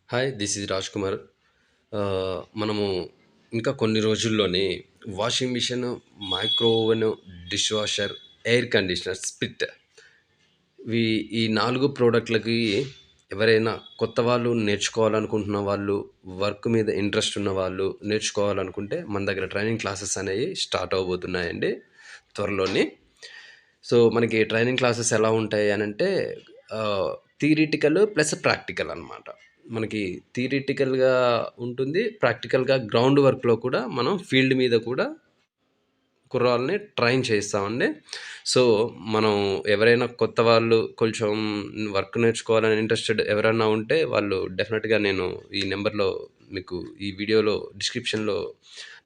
Hi, this is Raj Kumar. మనము ఇంకా కొన్ని రోజుల్లోనే washing machine, micro oven, dish washer, air conditioner, split ఈ 4 ప్రోడక్ట్‌లకి ఎవరైనా కొత్త వాళ్ళు నేర్చుకోవాలనుకుంటున్న వాళ్ళు, వర్క్ మీద ఇంట్రెస్ట్ ఉన్న వాళ్ళు నేర్చుకోవాలనుకుంటే మన దగ్గర ట్రైనింగ్ క్లాసెస్ అనేవి స్టార్ట్ అవ్వబోతున్నాయండి త్వరలోని. సో, మనకి ట్రైనింగ్ క్లాసెస్ ఎలా ఉంటాయి అనంటే థియరిటికల్ ప్లస్ ప్రాక్టికల్ అనమాట. మనకి థియరిటికల్‌గా ఉంటుంది. ప్రాక్టికల్‌గా గ్రౌండ్ వర్క్‌లో కూడా మనం ఫీల్డ్ మీద కూడా కుర్రాళ్ళని ట్రైన్ చేయిస్తామండి. సో, మనం ఎవరైనా కొత్త వాళ్ళు కొంచెం వర్క్ నేర్చుకోవాలని ఇంట్రెస్టెడ్ ఎవరైనా ఉంటే వాళ్ళు డెఫినెట్‌గా నేను ఈ నెంబర్‌లో మీకు ఈ వీడియోలో డిస్క్రిప్షన్‌లో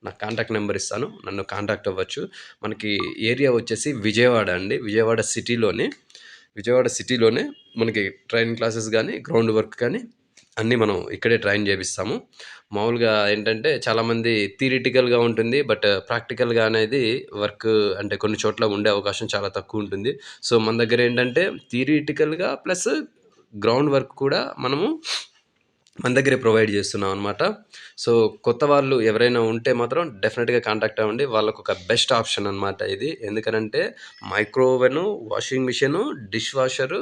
నా కాంటాక్ట్ నెంబర్ ఇస్తాను. నన్ను కాంటాక్ట్ అవ్వచ్చు. మనకి ఏరియా వచ్చేసి విజయవాడ అండి. విజయవాడ సిటీలోనే మనకి ట్రైనింగ్ క్లాసెస్ గానీ, గ్రౌండ్ వర్క్ కానీ అన్నీ మనం ఇక్కడే ట్రైన్ చేపిస్తాము. మామూలుగా ఏంటంటే చాలామంది థియరిటికల్‌గా ఉంటుంది. బట్ ప్రాక్టికల్‌గా అనేది వర్క్ అంటే కొన్ని చోట్ల ఉండే అవకాశం చాలా తక్కువుంటుంది. సో, మన దగ్గరేంటంటే థియరిటికల్‌గా ప్లస్ గ్రౌండ్ వర్క్ కూడా మనము మన దగ్గరే ప్రొవైడ్ చేస్తున్నాం అనమాట. సో, కొత్త వాళ్ళు ఎవరైనా ఉంటే మాత్రం డెఫినెట్‌గా కాంటాక్ట్ అవ్వండి. వాళ్ళకొక బెస్ట్ ఆప్షన్ అనమాట ఇది. ఎందుకనంటే micro oven, washing machine, dish washer,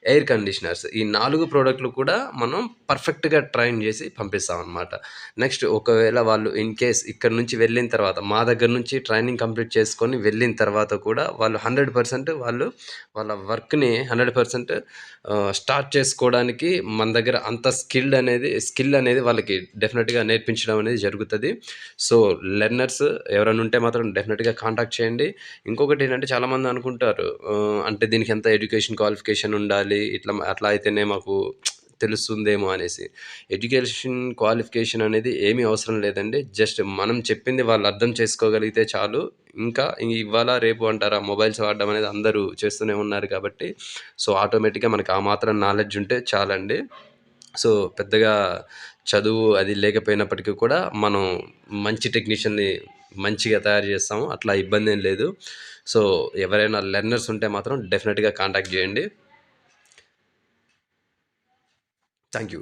air conditioners ఈ 4 ప్రోడక్ట్‌లు కూడా మనం పర్ఫెక్ట్‌గా ట్రైన్ చేసి పంపిస్తామనమాట. నెక్స్ట్ ఒకవేళ వాళ్ళు ఇన్ కేస్ ఇక్కడి నుంచి వెళ్ళిన తర్వాత మా దగ్గర నుంచి ట్రైనింగ్ కంప్లీట్ చేసుకొని వెళ్ళిన తర్వాత కూడా వాళ్ళు 100% వాళ్ళ వర్క్‌ని 100% స్టార్ట్ చేసుకోవడానికి మన దగ్గర అంత స్కిల్ అనేది వాళ్ళకి డెఫినెట్‌గా నేర్పించడం అనేది జరుగుతది. సో, లెర్నర్స్ ఎవరైనా ఉంటే మాత్రం డెఫినెట్‌గా కాంటాక్ట్ చేయండి. ఇంకొకటి ఏంటంటే చాలామంది అనుకుంటారు అంటే దీనికి ఎంత ఎడ్యుకేషన్ క్వాలిఫికేషన్ ఉండాలి, అట్లా అయితేనే మాకు తెలుస్తుందేమో అనేసి. ఎడ్యుకేషన్ క్వాలిఫికేషన్ అనేది ఏమీ అవసరం లేదండి. జస్ట్ మనం చెప్పింది వాళ్ళు అర్థం చేసుకోగలిగితే చాలు. ఇంకా ఇవాళ రేపు అంటారా మొబైల్స్ వాడడం అనేది అందరూ చేస్తూనే ఉన్నారు కాబట్టి సో, ఆటోమేటిక్‌గా మనకు ఆ మాత్రం నాలెడ్జ్ ఉంటే చాలండి. సో, పెద్దగా చదువు అది లేకపోయినప్పటికీ కూడా మనం మంచి టెక్నీషియన్‌ని మంచిగా తయారు చేస్తాము. అట్లా ఇబ్బందేం లేదు. సో, ఎవరైనా లెర్నర్స్ ఉంటే మాత్రం డెఫినెట్‌గా కాంటాక్ట్ చేయండి. Thank you.